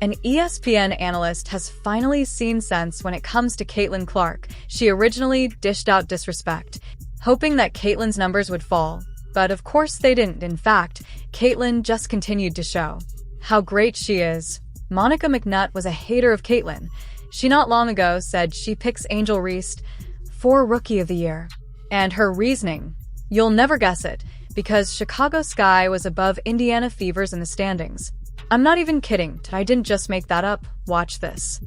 An ESPN analyst has finally seen sense when it comes to Caitlin Clark. She originally dished out disrespect, hoping that Caitlin's numbers would fall. But of course they didn't. In fact, Caitlin just continued to show how great she is. Monica McNutt was a hater of Caitlin. She not long ago said she picks Angel Reese for Rookie of the Year. And her reasoning, you'll never guess it, because Chicago Sky was above Indiana Fevers in the standings. I'm not even kidding. I didn't just make that up. Watch this.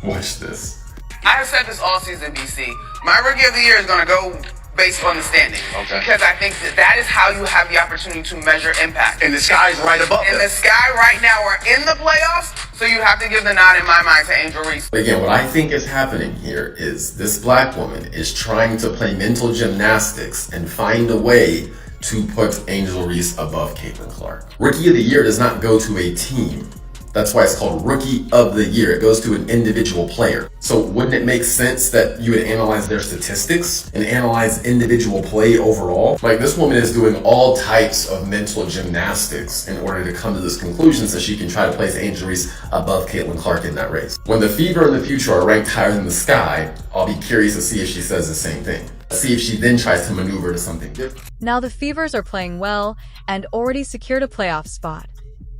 Watch this. I have said this all season, BC. My Rookie of the Year is going to go based on the standing. Okay. Because I think that is how you have the opportunity to measure impact. And the sky's right above And them. the Sky right now are in the playoffs, so you have to give the nod in my mind to Angel Reese. Again, what I think is happening here is this black woman is trying to play mental gymnastics and find a way to put Angel Reese above Caitlin Clark. Rookie of the Year does not go to a team. That's why it's called Rookie of the Year. It goes to an individual player. So wouldn't it make sense that you would analyze their statistics and analyze individual play overall? Like, this woman is doing all types of mental gymnastics in order to come to this conclusion so she can try to place Angel Reese above Caitlin Clark in that race. When the Fever and the Future are ranked higher than the Sky, I'll be curious to see if she says the same thing. See if she then tries to maneuver to something different. Now the Fevers are playing well and already secured a playoff spot.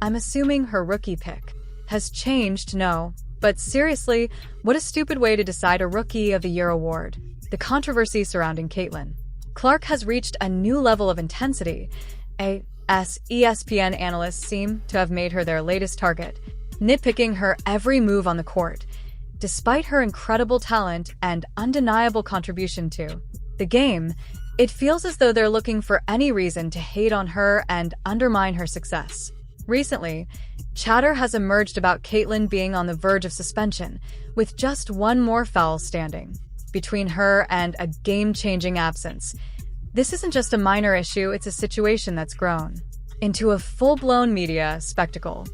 I'm assuming her rookie pick has changed, no. But seriously, what a stupid way to decide a Rookie of the Year award. The controversy surrounding Caitlin Clark has reached a new level of intensity. ESPN analysts seem to have made her their latest target, nitpicking her every move on the court. Despite her incredible talent and undeniable contribution to the game, it feels as though they're looking for any reason to hate on her and undermine her success. Recently, chatter has emerged about Caitlin being on the verge of suspension, with just one more foul standing between her and a game-changing absence. This isn't just a minor issue, it's a situation that's grown into a full-blown media spectacle.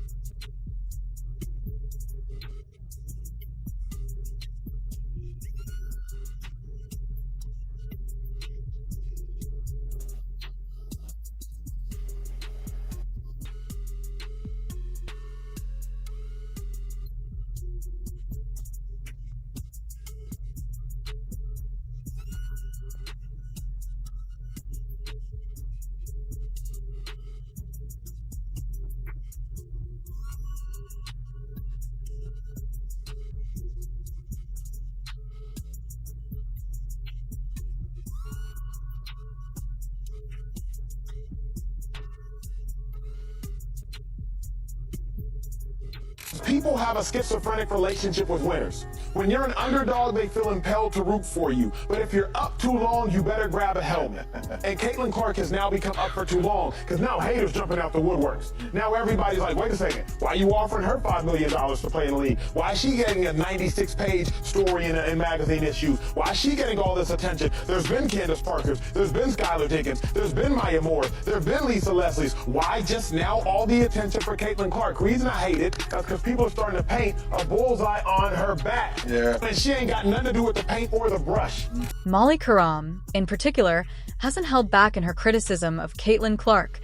People have a schizophrenic relationship with winners. When you're an underdog, they feel impelled to root for you. But if you're up too long, you better grab a helmet. And Caitlin Clark has now become up for too long, because now haters jumping out the woodworks. Now everybody's like, wait a second, why are you offering her $5 million to play in the league? Why is she getting a 96-page story in magazine issues? Why is she getting all this attention? There's been Candace Parkers, there's been Skylar Diggins, there's been Maya Moore, there's been Lisa Leslie's. Why just now all the attention for Caitlin Clark? Reason I hate it is because people are starting to paint a bullseye on her back. Yeah. And she ain't got nothing to do with the paint or the brush. Molly Karam, in particular, hasn't held back in her criticism of Caitlin Clark,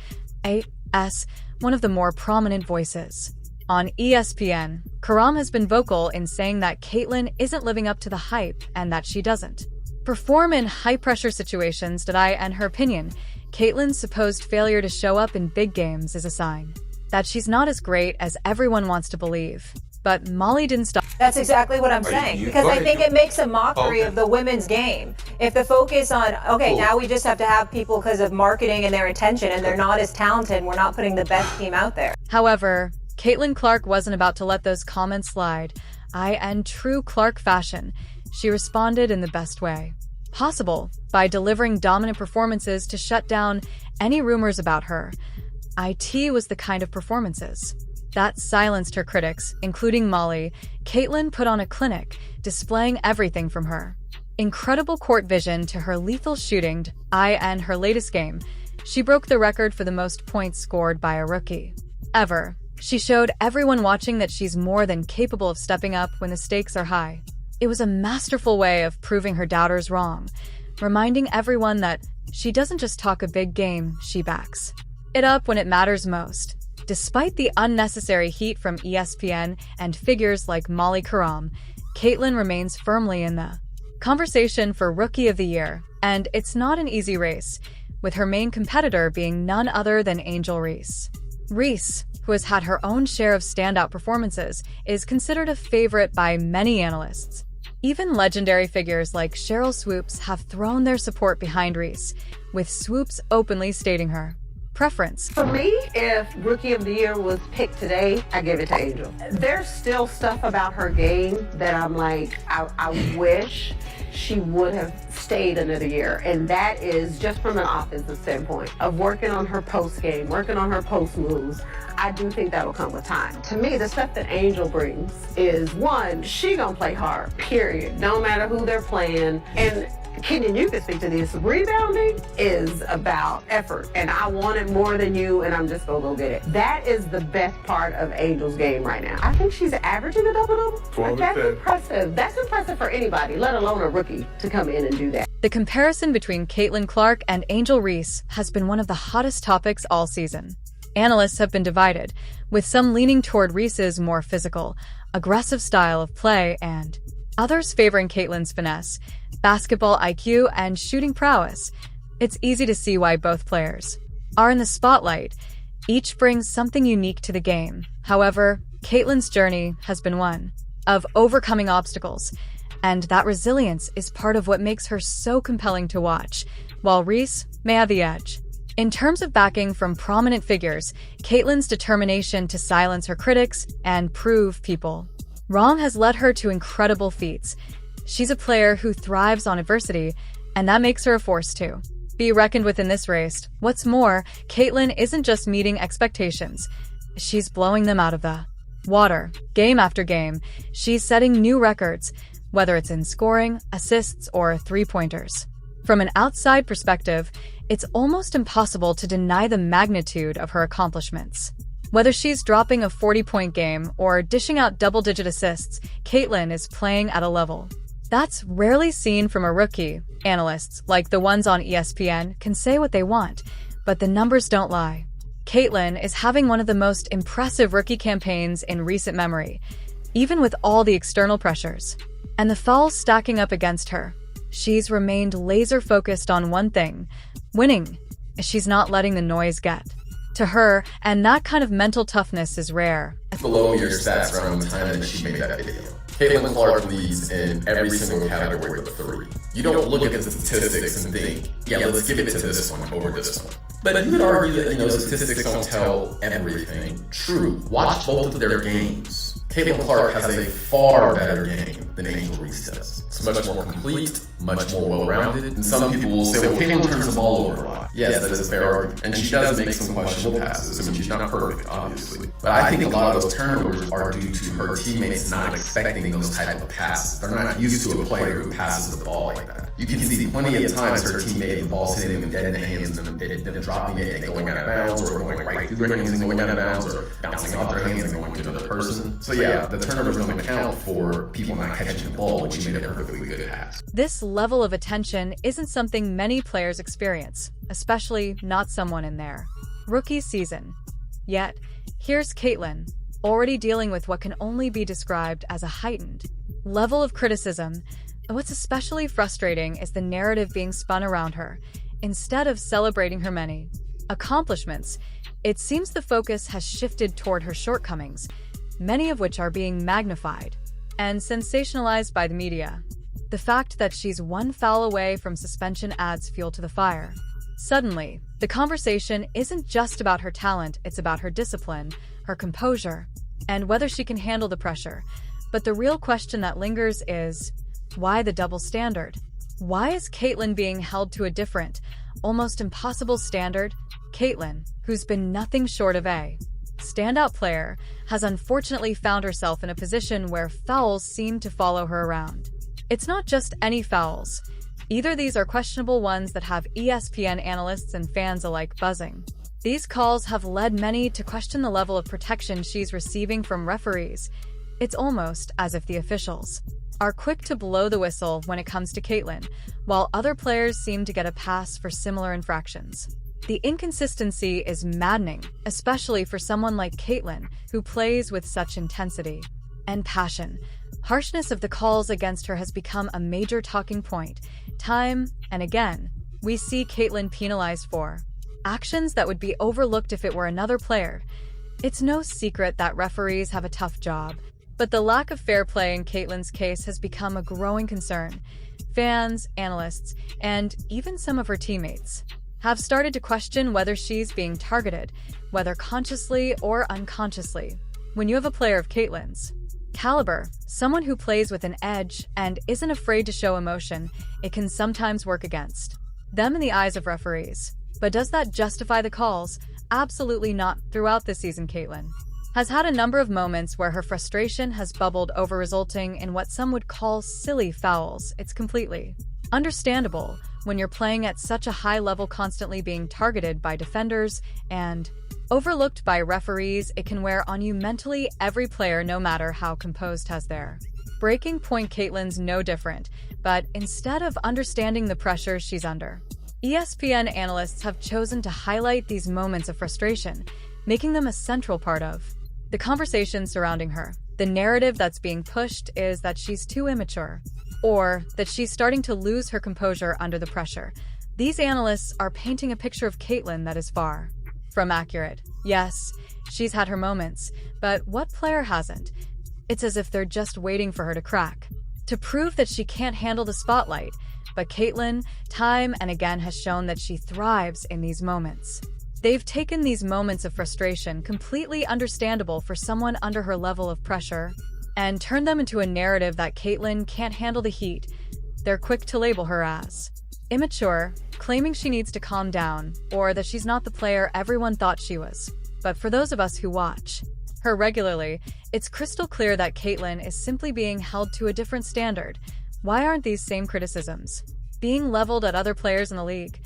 one of the more prominent voices. On ESPN, Karam has been vocal in saying that Caitlin isn't living up to the hype and that she doesn't perform in high-pressure situations. In her opinion, Caitlin's supposed failure to show up in big games is a sign that she's not as great as everyone wants to believe. But Molly didn't stop. That's exactly what I'm saying, because I think it makes a mockery of the women's game. If the focus on, now we just have to have people because of marketing and their attention, and they're not as talented, and we're not putting the best team out there. However, Caitlin Clark wasn't about to let those comments slide. In true Clark fashion, she responded in the best way possible by delivering dominant performances to shut down any rumors about her. It was the kind of performances That silenced her critics, including Molly. Caitlin put on a clinic, displaying everything from her incredible court vision to her lethal shooting eye and her latest game. She broke the record for the most points scored by a rookie ever. She showed everyone watching that she's more than capable of stepping up when the stakes are high. It was a masterful way of proving her doubters wrong, reminding everyone that she doesn't just talk a big game, she backs it up when it matters most. Despite the unnecessary heat from ESPN and figures like Molly Karam, Caitlin remains firmly in the conversation for Rookie of the Year, and it's not an easy race, with her main competitor being none other than Angel Reese. Reese, who has had her own share of standout performances, is considered a favorite by many analysts. Even legendary figures like Sheryl Swoopes have thrown their support behind Reese, with Swoopes openly stating her preference. For me, if Rookie of the Year was picked today, I give it to Angel. There's still stuff about her game that I'm like, I wish she would have stayed another year. And that is just from an offensive standpoint of working on her post game, working on her post moves. I do think that'll come with time. To me, the stuff that Angel brings is, one, she gonna play hard, period. No matter who they're playing. And Kenyon, you can speak to this. Rebounding is about effort, and I want it more than you, and I'm just gonna go get it. That is the best part of Angel's game right now. I think she's averaging a double-double. That's impressive. That's impressive for anybody, let alone a rookie, to come in and do that. The comparison between Caitlin Clark and Angel Reese has been one of the hottest topics all season. Analysts have been divided, with some leaning toward Reese's more physical, aggressive style of play and others favoring Caitlin's finesse, basketball IQ, and shooting prowess. It's easy to see why both players are in the spotlight. Each brings something unique to the game. However, Caitlin's journey has been one of overcoming obstacles, and that resilience is part of what makes her so compelling to watch, while Reese may have the edge. In terms of backing from prominent figures, Caitlin's determination to silence her critics and prove people wrong has led her to incredible feats. She's a player who thrives on adversity, and that makes her a force to be reckoned with in this race. What's more, Caitlin isn't just meeting expectations. She's blowing them out of the water. Game after game, she's setting new records, whether it's in scoring, assists, or three-pointers. From an outside perspective, it's almost impossible to deny the magnitude of her accomplishments. Whether she's dropping a 40-point game or dishing out double-digit assists, Caitlin is playing at a level that's rarely seen from a rookie. Analysts, like the ones on ESPN, can say what they want, but the numbers don't lie. Caitlin is having one of the most impressive rookie campaigns in recent memory, even with all the external pressures and the fouls stacking up against her. She's remained laser-focused on one thing: winning. She's not letting the noise get to her, and that kind of mental toughness is rare. Below your stats around the time that she made that video. Caitlin Clark leads in every single category but three. You don't look at the statistics and think, yeah, let's give it to this one over this one. But you could argue that, statistics don't tell everything. True. Watch both of their games. Caitlin Clark has a far better game than Angel Reese does. It's much more complete, much more well-rounded, and some people will say, well, Caitlin turns the ball over a lot. Yes, that is a fair argument. And she does make some questionable passes. I mean, she's not perfect, obviously. But I think a lot of those turnovers are due to her teammates not expecting those type of passes. They're not used to a player who passes the ball like that. You can see plenty of times her teammate, the ball's hitting them dead in the hands, and them dropping it and going out of bounds, or going right through their hands and going out of bounds, or bouncing off their hands and going to another person. So yeah, the turnovers don't account for people not catching the ball when she made a perfectly good pass. This level of attention isn't something many players experience, especially not someone in their rookie season. Yet, here's Caitlin, already dealing with what can only be described as a heightened level of criticism. What's especially frustrating is the narrative being spun around her. Instead of celebrating her many accomplishments, it seems the focus has shifted toward her shortcomings, many of which are being magnified and sensationalized by the media. The fact that she's one foul away from suspension adds fuel to the fire. Suddenly, the conversation isn't just about her talent, it's about her discipline, her composure, and whether she can handle the pressure. But the real question that lingers is, why the double standard? Why is Caitlin being held to a different, almost impossible standard? Caitlin, who's been nothing short of a standout player, has unfortunately found herself in a position where fouls seem to follow her around. It's not just any fouls. Either these are questionable ones that have ESPN analysts and fans alike buzzing. These calls have led many to question the level of protection she's receiving from referees. It's almost as if the officials are quick to blow the whistle when it comes to Caitlin, while other players seem to get a pass for similar infractions. The inconsistency is maddening, especially for someone like Caitlin, who plays with such intensity and passion. Harshness of the calls against her has become a major talking point. Time and again, we see Caitlin penalized for actions that would be overlooked if it were another player. It's no secret that referees have a tough job, but the lack of fair play in Caitlin's case has become a growing concern. Fans, analysts, and even some of her teammates have started to question whether she's being targeted, whether consciously or unconsciously. When you have a player of Caitlin's caliber, someone who plays with an edge and isn't afraid to show emotion, it can sometimes work against them in the eyes of referees. But does that justify the calls? Absolutely not. Throughout the season, Caitlin has had a number of moments where her frustration has bubbled over, resulting in what some would call silly fouls. It's completely understandable when you're playing at such a high level, constantly being targeted by defenders and overlooked by referees. It can wear on you mentally. Every player, no matter how composed, has their breaking point. Caitlin's no different, but instead of understanding the pressure she's under, ESPN analysts have chosen to highlight these moments of frustration, making them a central part of the conversation surrounding her. The narrative that's being pushed is that she's too immature, or that she's starting to lose her composure under the pressure. These analysts are painting a picture of Caitlin that is far from accurate. Yes, she's had her moments, but what player hasn't? It's as if they're just waiting for her to crack, to prove that she can't handle the spotlight. But Caitlin, time and again, has shown that she thrives in these moments. They've taken these moments of frustration, completely understandable for someone under her level of pressure, and turned them into a narrative that Caitlin can't handle the heat. They're quick to label her as immature, claiming she needs to calm down, or that she's not the player everyone thought she was. But for those of us who watch her regularly, it's crystal clear that Caitlin is simply being held to a different standard. Why aren't these same criticisms being leveled at other players in the league?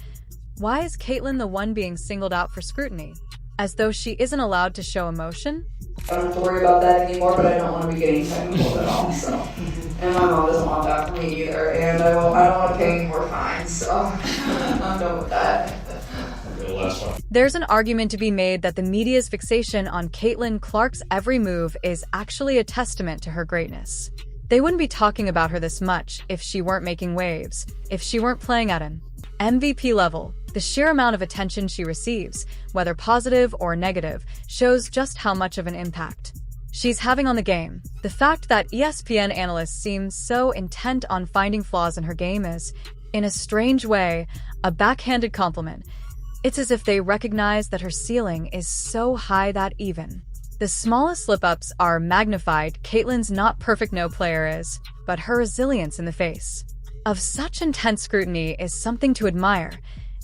Why is Caitlin the one being singled out for scrutiny, as though she isn't allowed to show emotion? I don't have to worry about that anymore, but I don't want to be getting technical at all, so. And my mom doesn't want that for me either, and I don't want to pay any more fines, so I'm done with that. There's an argument to be made that the media's fixation on Caitlin Clark's every move is actually a testament to her greatness. They wouldn't be talking about her this much if she weren't making waves, if she weren't playing at an MVP level. The sheer amount of attention she receives, whether positive or negative, shows just how much of an impact she's having on the game. The fact that ESPN analysts seem so intent on finding flaws in her game is, in a strange way, a backhanded compliment. It's as if they recognize that her ceiling is so high that even the smallest slip-ups are magnified. Caitlin's not perfect, no player is, but her resilience in the face of such intense scrutiny is something to admire.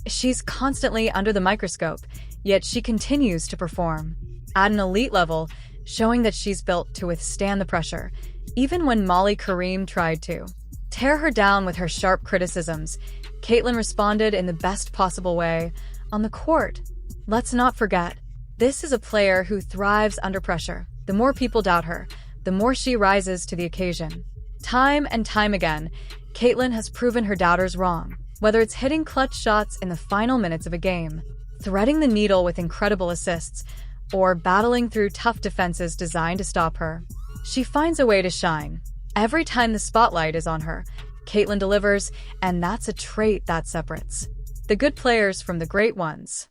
She's constantly under the microscope, yet she continues to perform at an elite level, showing that she's built to withstand the pressure. Even when Molly Kareem tried to tear her down with her sharp criticisms, Caitlin responded in the best possible way. On the court, let's not forget, this is a player who thrives under pressure. The more people doubt her, the more she rises to the occasion. Time and time again, Caitlin has proven her doubters wrong, whether it's hitting clutch shots in the final minutes of a game, threading the needle with incredible assists, or battling through tough defenses designed to stop her. She finds a way to shine. Every time the spotlight is on her, Caitlin delivers, and that's a trait that separates the good players from the great ones.